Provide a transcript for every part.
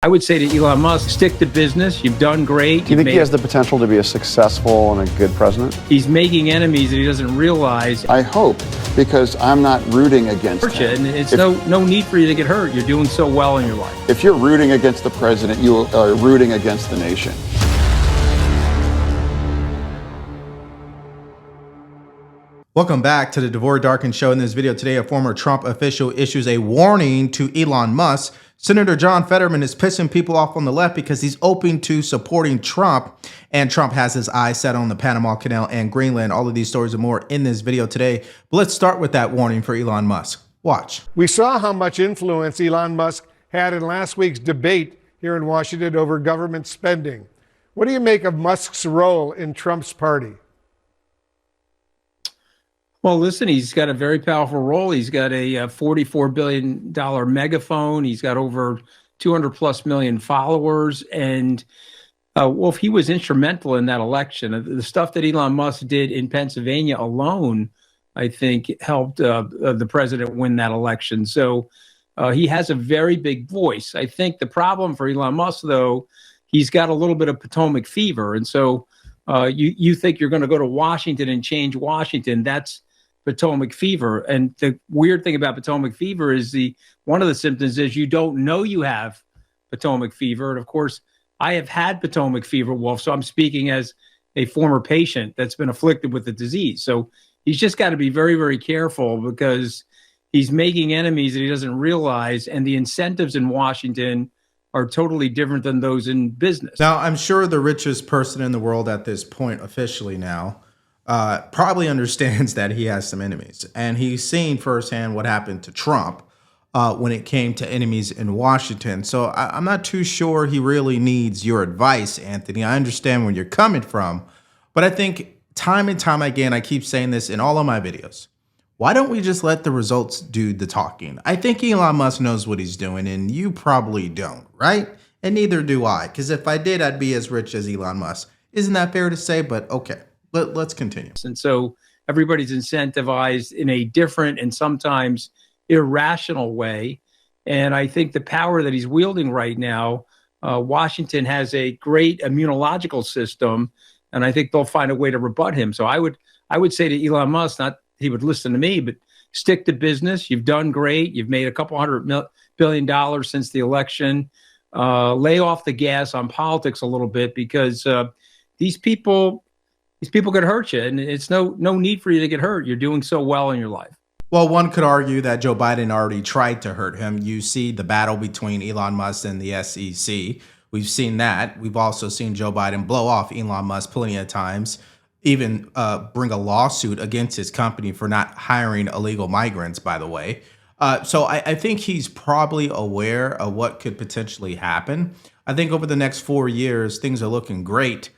I would say to Elon Musk, stick to business. You've done great. Do you think he has the potential to be a successful and a good president? He's making enemies that he doesn't realize. I hope, because I'm not rooting against him. And it's no need for you to get hurt. You're doing so well in your life. If you're rooting against the president, you are rooting against the nation. Welcome back to the DeVore Darkin Show. In this video today, a former Trump official issues a warning to Elon Musk. Senator John Fetterman is pissing people off on the left because he's open to supporting Trump, and Trump has his eyes set on the Panama Canal and Greenland. All of these stories and more in this video today. But let's start with that warning for Elon Musk. Watch. We saw how much influence Elon Musk had in last week's debate here in Washington over government spending. What do you make of Musk's role in Trump's party? Well, listen, he's got a very powerful role. He's got a $44 billion megaphone. He's got over 200 plus million followers. And well, if he was instrumental in that election, the stuff that Elon Musk did in Pennsylvania alone, I think helped the president win that election. So he has a very big voice. I think the problem for Elon Musk, though, he's got a little bit of Potomac fever. And so you think you're going to go to Washington and change Washington. That's Potomac fever. And the weird thing about Potomac fever is one of the symptoms is you don't know you have Potomac fever. And of course, I have had Potomac fever, Wolf. So I'm speaking as a former patient that's been afflicted with the disease. So he's just got to be very, very careful because he's making enemies that he doesn't realize. And the incentives in Washington are totally different than those in business. Now, I'm sure the richest person in the world at this point, officially now, probably understands that he has some enemies. And he's seen firsthand what happened to Trump when it came to enemies in Washington. So I'm not too sure he really needs your advice, Anthony. I understand where you're coming from. But I think time and time again, I keep saying this in all of my videos. Why don't we just let the results do the talking? I think Elon Musk knows what he's doing, and you probably don't, right? And neither do I, because if I did, I'd be as rich as Elon Musk. Isn't that fair to say? But okay. Let's continue. And so everybody's incentivized in a different and sometimes irrational way. And I think the power that he's wielding right now, Washington has a great immunological system, and I think they'll find a way to rebut him. So I would say to Elon Musk, not he would listen to me, but stick to business. You've done great. You've made a couple $100 billion since the election. Lay off the gas on politics a little bit because these people could hurt you, and it's no need for you to get hurt. You're doing so well in your life. Well, one could argue that Joe Biden already tried to hurt him. You see the battle between Elon Musk and the SEC. We've seen that. We've also seen Joe Biden blow off Elon Musk plenty of times, even bring a lawsuit against his company for not hiring illegal migrants, by the way. So I think he's probably aware of what could potentially happen. I think over the next 4 years, things are looking great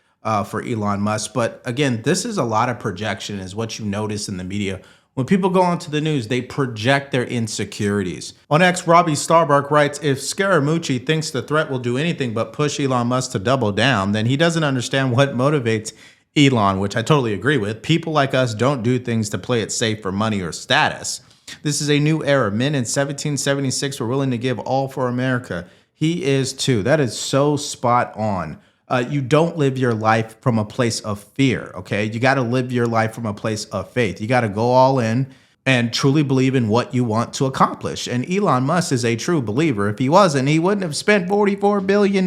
for Elon Musk. But again, this is a lot of projection is what you notice in the media. When people go onto the news, they project their insecurities. On X, Robbie Starbuck writes, if Scaramucci thinks the threat will do anything but push Elon Musk to double down, then he doesn't understand what motivates Elon, which I totally agree with. People like us don't do things to play it safe for money or status. This is a new era. Men in 1776 were willing to give all for America. He is too. That is so spot on. You don't live your life from a place of fear, okay? You got to live your life from a place of faith. You got to go all in and truly believe in what you want to accomplish. And Elon Musk is a true believer. If he wasn't, he wouldn't have spent $44 billion.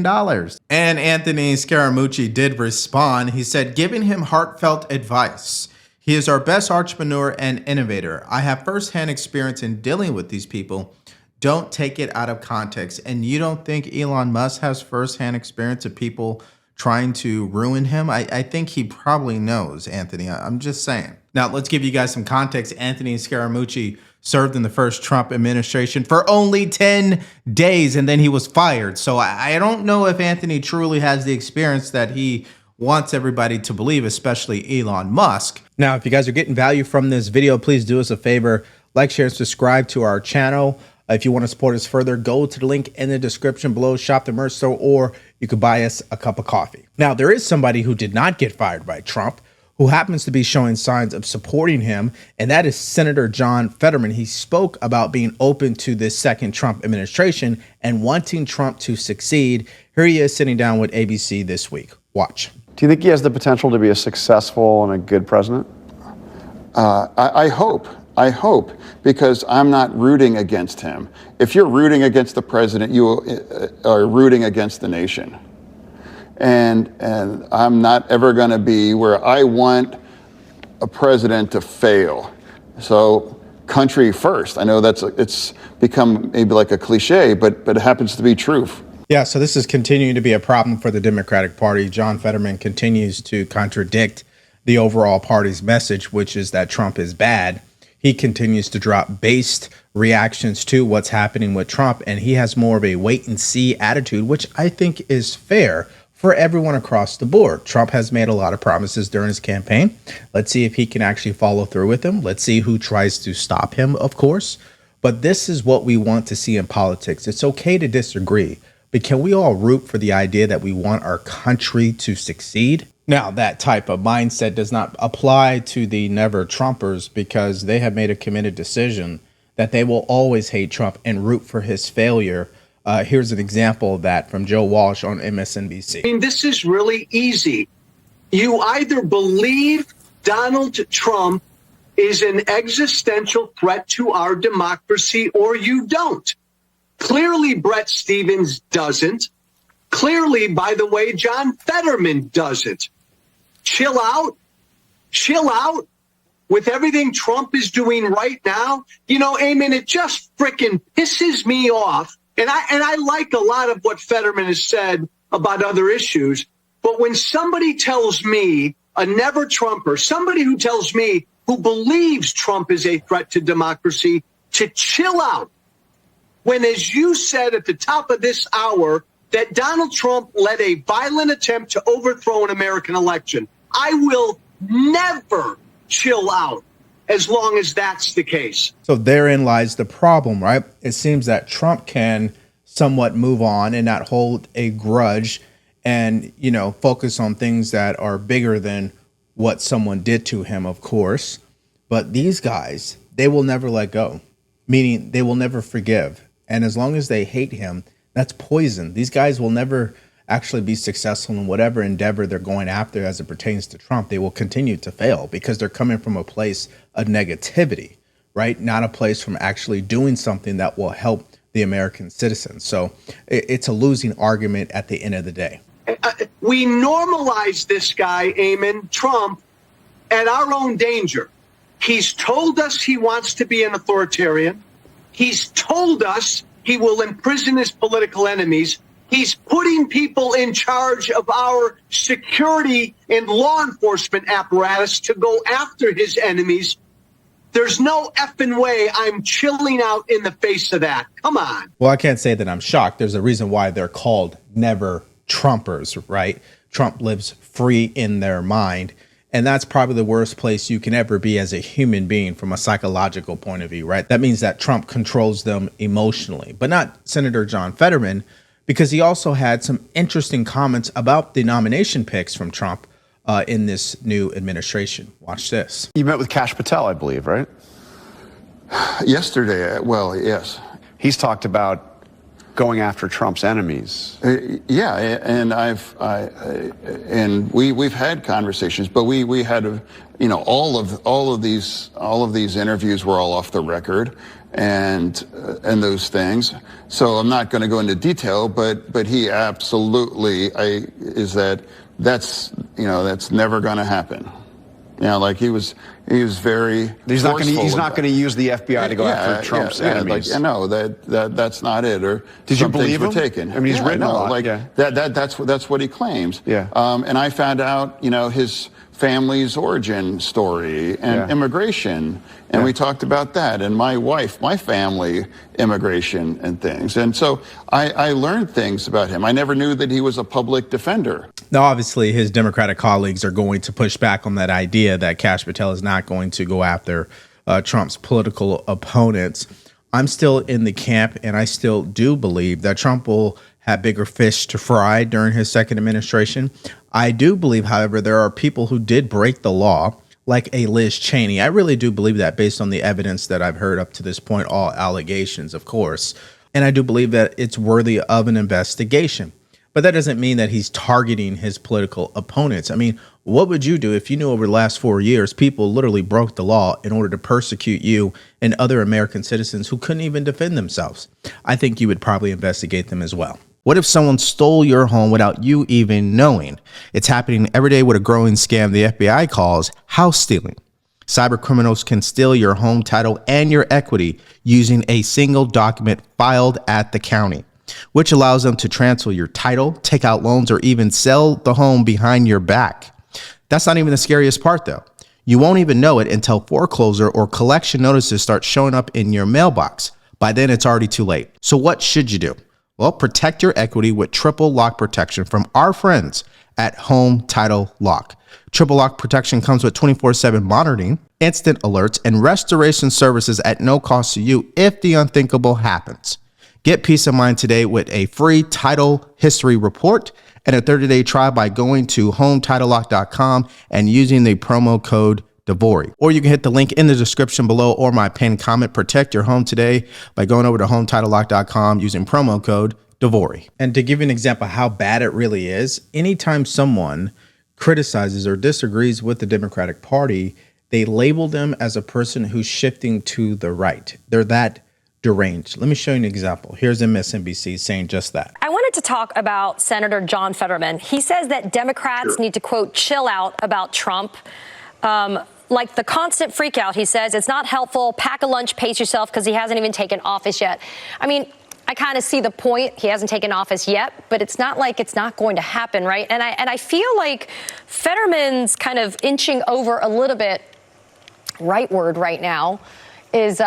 And Anthony Scaramucci did respond. He said, giving him heartfelt advice. He is our best entrepreneur and innovator. I have firsthand experience in dealing with these people. Don't take it out of context. And you don't think Elon Musk has firsthand experience of people trying to ruin him? I think he probably knows, Anthony. I'm just saying. Now, let's give you guys some context. Anthony Scaramucci served in the first Trump administration for only 10 days, and then he was fired. So I don't know if Anthony truly has the experience that he wants everybody to believe, especially Elon Musk. Now, if you guys are getting value from this video, please do us a favor. Like, share, and subscribe to our channel. If you want to support us further, go to the link in the description below, shop the merch store, or you could buy us a cup of coffee. Now, there is somebody who did not get fired by Trump, who happens to be showing signs of supporting him, and that is Senator John Fetterman. He spoke about being open to this second Trump administration and wanting Trump to succeed. Here he is sitting down with ABC this week. Watch. Do you think he has the potential to be a successful and a good president? I hope, because I'm not rooting against him. If you're rooting against the president, you are rooting against the nation. And I'm not ever going to be where I want a president to fail. So country first. I know it's become maybe like a cliche, but it happens to be truth. Yeah, so this is continuing to be a problem for the Democratic Party. John Fetterman continues to contradict the overall party's message, which is that Trump is bad. He continues to drop based reactions to what's happening with Trump, and he has more of a wait and see attitude, which I think is fair for everyone across the board. Trump has made a lot of promises during his campaign. Let's see if he can actually follow through with them. Let's see who tries to stop him, of course. But this is what we want to see in politics. It's okay to disagree, but can we all root for the idea that we want our country to succeed? Now, that type of mindset does not apply to the Never Trumpers, because they have made a committed decision that they will always hate Trump and root for his failure. Here's an example of that from Joe Walsh on MSNBC. I mean, this is really easy. You either believe Donald Trump is an existential threat to our democracy, or you don't. Clearly, Brett Stevens doesn't. Clearly, by the way, John Fetterman doesn't. Chill out. Chill out. With everything Trump is doing right now, you know, Eamon, it just freaking pisses me off. And I like a lot of what Fetterman has said about other issues. But when somebody tells me, a Never Trumper, somebody who tells me who believes Trump is a threat to democracy, to chill out, when, as you said at the top of this hour, that Donald Trump led a violent attempt to overthrow an American election, I will never chill out as long as that's the case. So therein lies the problem, right? It seems that Trump can somewhat move on and not hold a grudge and, you know, focus on things that are bigger than what someone did to him, of course. But these guys, they will never let go, meaning they will never forgive. And as long as they hate him, that's poison. These guys will never actually be successful in whatever endeavor they're going after as it pertains to Trump. They will continue to fail because they're coming from a place of negativity, right? Not a place from actually doing something that will help the American citizens. So it's a losing argument at the end of the day. We normalize this guy, Eamon, Trump, at our own danger. He's told us he wants to be an authoritarian. He's told us he will imprison his political enemies. He's putting people in charge of our security and law enforcement apparatus to go after his enemies. There's no effing way I'm chilling out in the face of that. Come on. Well, I can't say that I'm shocked. There's a reason why they're called Never Trumpers, right? Trump lives free in their mind. And that's probably the worst place you can ever be as a human being from a psychological point of view, right? That means that Trump controls them emotionally, but not Senator John Fetterman, because he also had some interesting comments about the nomination picks from Trump in this new administration. Watch this. You met with Kash Patel, I believe, right? Yesterday, well, yes. He's talked about going after Trump's enemies. Yeah, and we've had conversations, but we had all of these interviews were all off the record, and those things. So I'm not going to go into detail, but he absolutely that's never going to happen. You know, like he was very. He's not going to use the FBI to go after Trump's enemies. Like, no, that's not it. Or did you believe him? Taken. I mean, he's written a lot. Like that's what he claims. Yeah. And I found out, his family's origin story and immigration, and we talked about that, and my family immigration and things. And so I learned things about him. I never knew that he was a public defender. Now, obviously, his Democratic colleagues are going to push back on that idea that Kash Patel is not going to go after Trump's political opponents. I'm still in the camp, and I still do believe that Trump will had bigger fish to fry during his second administration. I do believe, however, there are people who did break the law, like a Liz Cheney. I really do believe that based on the evidence that I've heard up to this point, all allegations, of course. And I do believe that it's worthy of an investigation. But that doesn't mean that he's targeting his political opponents. I mean, what would you do if you knew over the last 4 years, people literally broke the law in order to persecute you and other American citizens who couldn't even defend themselves? I think you would probably investigate them as well. What if someone stole your home without you even knowing? It's happening every day with a growing scam the FBI calls house stealing. Cyber criminals can steal your home title and your equity using a single document filed at the county, which allows them to transfer your title, take out loans, or even sell the home behind your back. That's not even the scariest part, though. You won't even know it until foreclosure or collection notices start showing up in your mailbox. By then, it's already too late. So what should you do? Well, protect your equity with triple lock protection from our friends at Home Title Lock. Triple lock protection comes with 24/7 monitoring, instant alerts, and restoration services at no cost to you if the unthinkable happens. Get peace of mind today with a free title history report and a 30-day trial by going to HometitleLock.com and using the promo code DeVory. Or you can hit the link in the description below or my pinned comment. Protect your home today by going over to HometitleLock.com using promo code DeVory. And to give you an example of how bad it really is, anytime someone criticizes or disagrees with the Democratic Party, they label them as a person who's shifting to the right. They're that deranged. Let me show you an example. Here's MSNBC saying just that. I wanted to talk about Senator John Fetterman. He says that Democrats need to, quote, chill out about Trump. Like the constant freak out, he says, it's not helpful. Pack a lunch, pace yourself, because he hasn't even taken office yet. I mean, I kind of see the point. He hasn't taken office yet, but it's not like it's not going to happen, right? And I feel like Fetterman's kind of inching over a little bit rightward right now is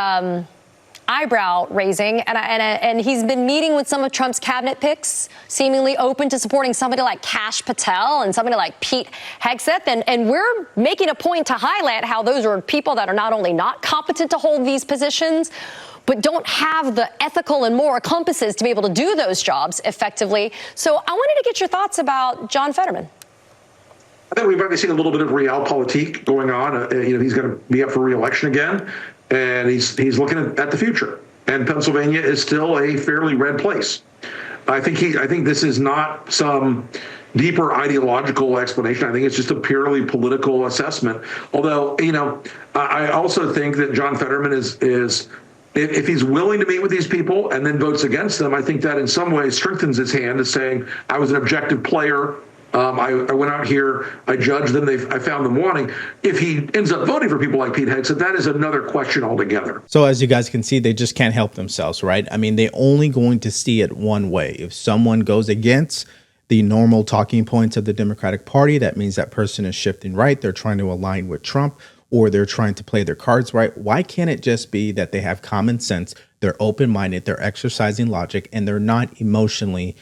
eyebrow raising, and he's been meeting with some of Trump's cabinet picks, seemingly open to supporting somebody like Kash Patel and somebody like Pete Hegseth, and we're making a point to highlight how those are people that are not only not competent to hold these positions, but don't have the ethical and moral compasses to be able to do those jobs effectively. So I wanted to get your thoughts about John Fetterman. I think we've already seen a little bit of realpolitik going on. He's going to be up for re-election again, and he's looking at the future. And Pennsylvania is still a fairly red place. I think this is not some deeper ideological explanation. I think it's just a purely political assessment. Although, I also think that John Fetterman is if he's willing to meet with these people and then votes against them, I think that in some ways strengthens his hand as saying, I was an objective player. I went out here, I judged them, I found them wanting. If he ends up voting for people like Pete Hegseth, that is another question altogether. So as you guys can see, they just can't help themselves, right? I mean, they're only going to see it one way. If someone goes against the normal talking points of the Democratic Party, that means that person is shifting right. They're trying to align with Trump, or they're trying to play their cards right. Why can't it just be that they have common sense, they're open-minded, they're exercising logic, and they're not emotionally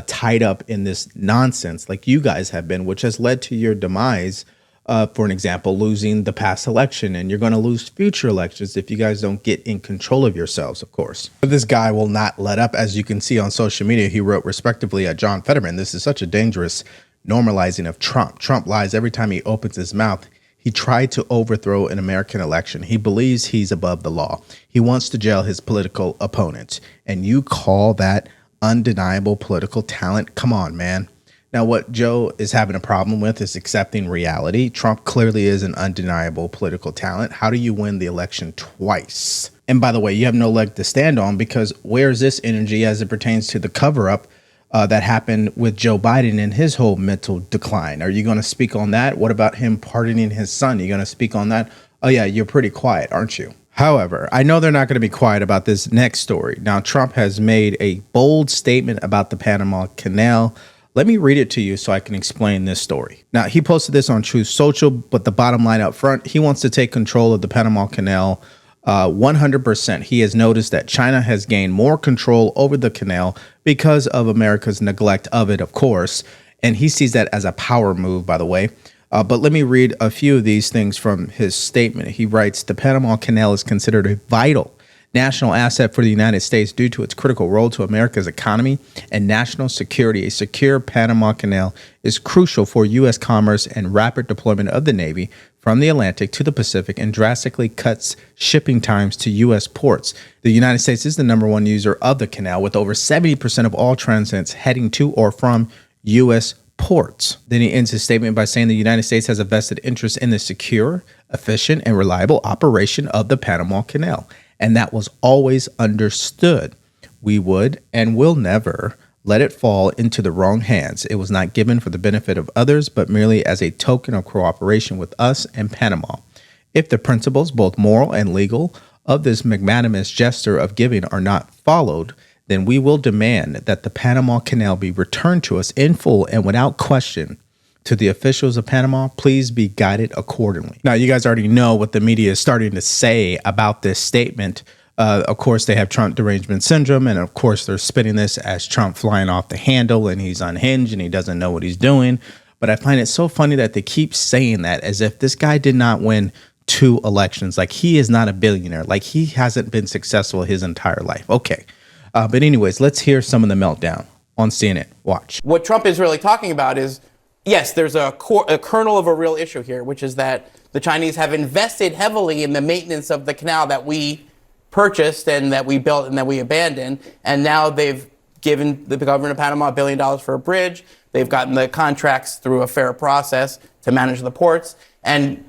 tied up in this nonsense like you guys have been, which has led to your demise, for an example, losing the past election, and you're going to lose future elections if you guys don't get in control of yourselves, of course. But this guy will not let up. As you can see on social media, he wrote respectively at John Fetterman, this is such a dangerous normalizing of Trump. Trump lies every time he opens his mouth. He tried to overthrow an American election. He believes he's above the law. He wants to jail his political opponents. And you call that undeniable political talent? Come on, man. Now, what Joe is having a problem with is accepting reality. Trump clearly is an undeniable political talent. How do you win the election twice? And by the way, you have no leg to stand on, because where's this energy as it pertains to the cover-up that happened with Joe Biden and his whole mental decline? Are you going to speak on that? What about him pardoning his son? Are you going to speak on that? Oh, yeah, you're pretty quiet, aren't you? However, I know they're not going to be quiet about this next story. Now, Trump has made a bold statement about the Panama Canal. Let me read it to you so I can explain this story. Now, he posted this on Truth Social, but the bottom line up front, he wants to take control of the Panama Canal 100%. He has noticed that China has gained more control over the canal because of America's neglect of it, of course. And he sees that as a power move, by the way. But let me read a few of these things from his statement. He writes, the Panama Canal is considered a vital national asset for the United States due to its critical role to America's economy and national security. A secure Panama Canal is crucial for U.S. commerce and rapid deployment of the Navy from the Atlantic to the Pacific and drastically cuts shipping times to U.S. ports. The United States is the number one user of the canal, with over 70% of all transits heading to or from U.S. ports. Then he ends his statement by saying the United States has a vested interest in the secure, efficient, and reliable operation of the Panama Canal. And that was always understood. We would and will never let it fall into the wrong hands. It was not given for the benefit of others, but merely as a token of cooperation with us and Panama. If the principles, both moral and legal, of this magnanimous gesture of giving are not followed, then we will demand that the Panama Canal be returned to us in full and without question. To the officials of Panama, please be guided accordingly. Now, you guys already know what the media is starting to say about this statement. Of course, they have Trump derangement syndrome, and of course, they're spinning this as Trump flying off the handle and he's unhinged and he doesn't know what he's doing. But I find it so funny that they keep saying that as if this guy did not win 2 elections. Like, he is not a billionaire. Like, he hasn't been successful his entire life. Okay. But anyways, let's hear some of the meltdown on CNN. Watch. What Trump is really talking about is, yes, there's a kernel of a real issue here, which is that the Chinese have invested heavily in the maintenance of the canal that we purchased and that we built and that we abandoned. And now they've given the government of Panama $1 billion for a bridge. They've gotten the contracts through a fair process to manage the ports. And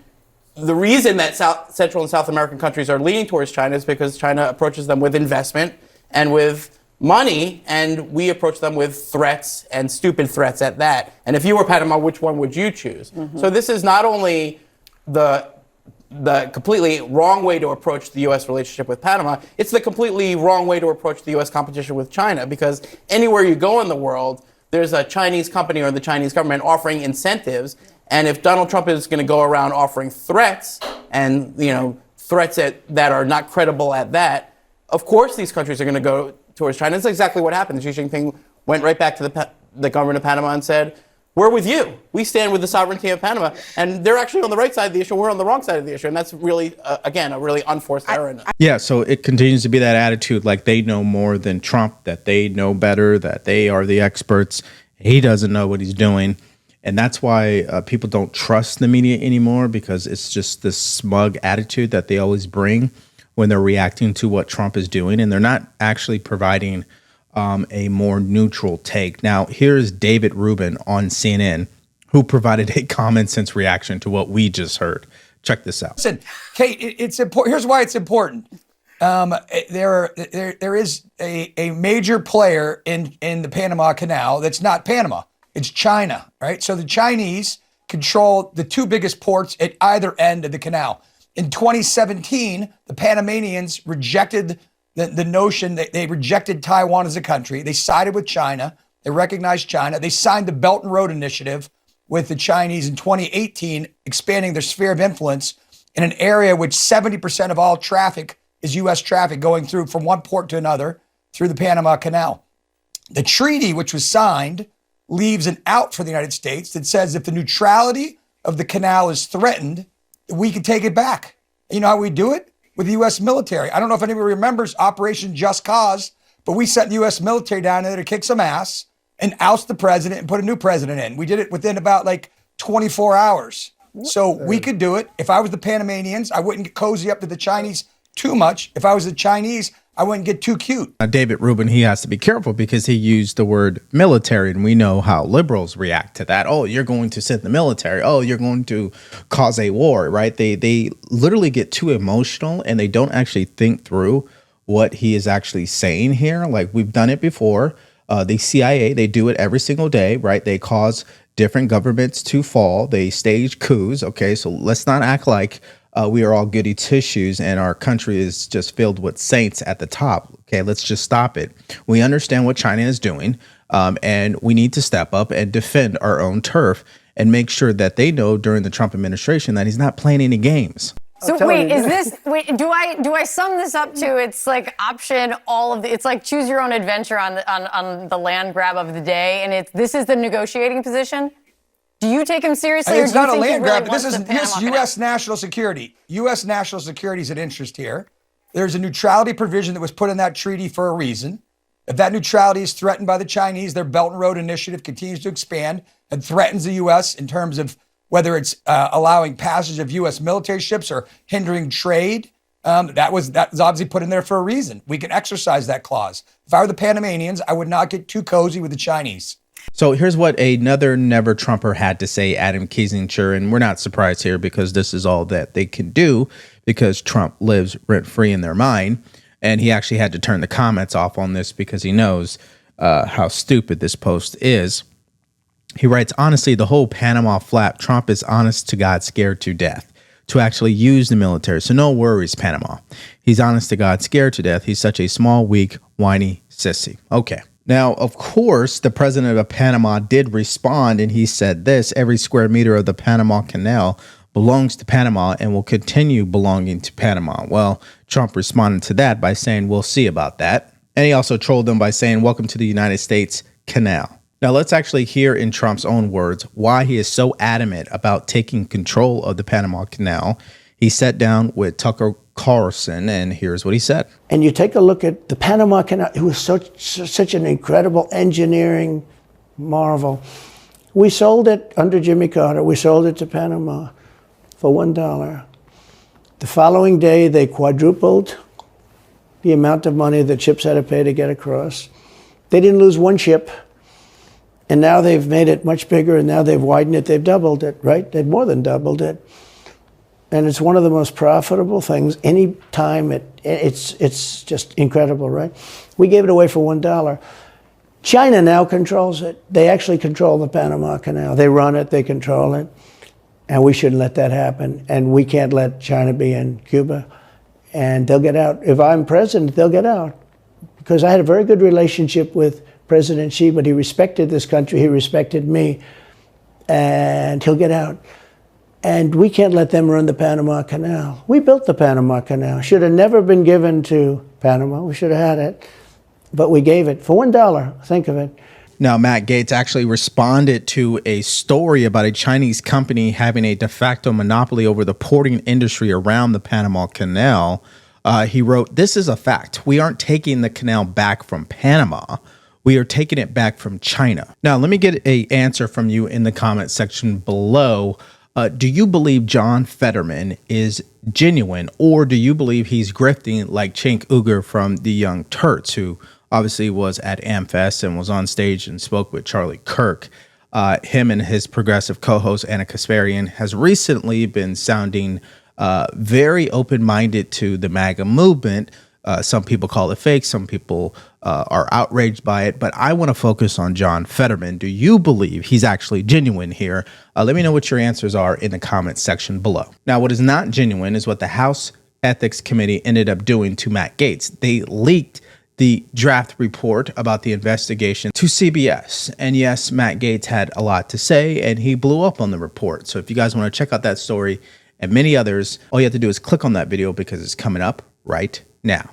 the reason that Central and South American countries are leaning towards China is because China approaches them with investment and with money, and we approach them with threats, and stupid threats at that. And if you were Panama, which one would you choose? Mm-hmm. So this is not only the completely wrong way to approach the U.S. relationship with Panama, it's the completely wrong way to approach the U.S. competition with China, because anywhere you go in the world, there's a Chinese company or the Chinese government offering incentives. And if Donald Trump is going to go around offering threats and, threats that are not credible at that, of course these countries are going to go towards China. That's exactly what happened. Xi Jinping went right back to the government of Panama and said, we're with you. We stand with the sovereignty of Panama. And they're actually on the right side of the issue. We're on the wrong side of the issue. And that's really, again, a really unforced error. Yeah, so it continues to be that attitude, like they know more than Trump, that they know better, that they are the experts. He doesn't know what he's doing. And that's why people don't trust the media anymore, because it's just this smug attitude that they always bring when they're reacting to what Trump is doing. And they're not actually providing a more neutral take. Now, here's David Rubin on CNN, who provided a common sense reaction to what we just heard. Check this out. Listen, Kate, it's important. Here's why it's important. There is a major player in the Panama Canal that's not Panama. It's China, right? So the Chinese control the 2 biggest ports at either end of the canal. In 2017, the Panamanians rejected the notion that they rejected Taiwan as a country. They sided with China. They recognized China. They signed the Belt and Road Initiative with the Chinese in 2018, expanding their sphere of influence in an area which 70% of all traffic is U.S. traffic going through from one port to another through the Panama Canal. The treaty, which was signed, leaves an out for the United States that says if the neutrality of the canal is threatened, we can take it back. You know how we do it? With the U.S. military. I don't know if anybody remembers Operation Just Cause, but we sent the U.S. military down there to kick some ass and oust the president and put a new president in. We did it within about 24 hours. So we could do it. If I was the Panamanians, I wouldn't get cozy up to the Chinese too much. If I was the Chinese, I wouldn't get too cute. Now, David Rubin, he has to be careful because he used the word military, and we know how liberals react to that. Oh, you're going to send the military. Oh, you're going to cause a war, right? They literally get too emotional, and they don't actually think through what he is actually saying here. Like, we've done it before. The CIA, they do it every single day, right? They cause different governments to fall. They stage coups. Okay, so let's not act like we are all goody tissues and our country is just filled with saints at the top. Okay, let's just stop it. We understand what China is doing, and we need to step up and defend our own turf and make sure that they know during the Trump administration that he's not playing any games. So wait, do I sum this up to it's like option all of the, it's like choose your own adventure on the land grab of the day, and this is the negotiating position? Do you take him seriously? It's or do not you a think land really grab, but this is Panama U.S. national security. U.S. national security is an interest here. There's a neutrality provision that was put in that treaty for a reason. If that neutrality is threatened by the Chinese, their Belt and Road Initiative continues to expand and threatens the U.S. in terms of whether it's allowing passage of U.S. military ships or hindering trade. That was obviously put in there for a reason. We can exercise that clause. If I were the Panamanians, I would not get too cozy with the Chinese. So here's what another Never Trumper had to say, Adam Kiesinger, and we're not surprised here because this is all that they can do because Trump lives rent-free in their mind. And he actually had to turn the comments off on this because he knows how stupid this post is. He writes, honestly, the whole Panama flap, Trump is honest to God scared to death to actually use the military. So no worries, Panama. He's honest to God scared to death. He's such a small, weak, whiny sissy. Okay. Now, of course, the president of Panama did respond, and he said this: every square meter of the Panama Canal belongs to Panama and will continue belonging to Panama. Well, Trump responded to that by saying, we'll see about that. And he also trolled them by saying, welcome to the United States Canal. Now, let's actually hear in Trump's own words why he is so adamant about taking control of the Panama Canal. He sat down with Tucker Carlson, and here's what he said. And you take a look at the Panama Canal. It was such an incredible engineering marvel. We sold it under Jimmy Carter. We sold it to Panama for $1. The following day, they quadrupled the amount of money that ships had to pay to get across. They didn't lose one ship. And now they've made it much bigger, and now they've widened it. They've doubled it, right? They've more than doubled it. And it's one of the most profitable things. Any time it's just incredible, right? We gave it away for $1. China now controls it. They actually control the Panama Canal. They run it, they control it. And we shouldn't let that happen. And we can't let China be in Cuba. And they'll get out. If I'm president, they'll get out. Because I had a very good relationship with President Xi, but he respected this country, he respected me, and he'll get out. And we can't let them run the Panama Canal. We built the Panama Canal. Should have never been given to Panama. We should have had it, but we gave it for $1. Think of it. Now, Matt Gaetz actually responded to a story about a Chinese company having a de facto monopoly over the porting industry around the Panama Canal. He wrote, this is a fact. We aren't taking the canal back from Panama. We are taking it back from China. Now, let me get an answer from you in the comment section below. Do you believe John Fetterman is genuine, or do you believe he's grifting like Cenk Uygur from the Young Turks, who obviously was at AmFest and was on stage and spoke with Charlie Kirk? Him and his progressive co-host Anna Kasparian has recently been sounding very open-minded to the MAGA movement. Some people call it fake. Some people are outraged by it. But I want to focus on John Fetterman. Do you believe he's actually genuine here? Let me know what your answers are in the comments section below. Now, what is not genuine is what the House Ethics Committee ended up doing to Matt Gaetz. They leaked the draft report about the investigation to CBS. And yes, Matt Gaetz had a lot to say, and he blew up on the report. So if you guys want to check out that story and many others, all you have to do is click on that video because it's coming up right now.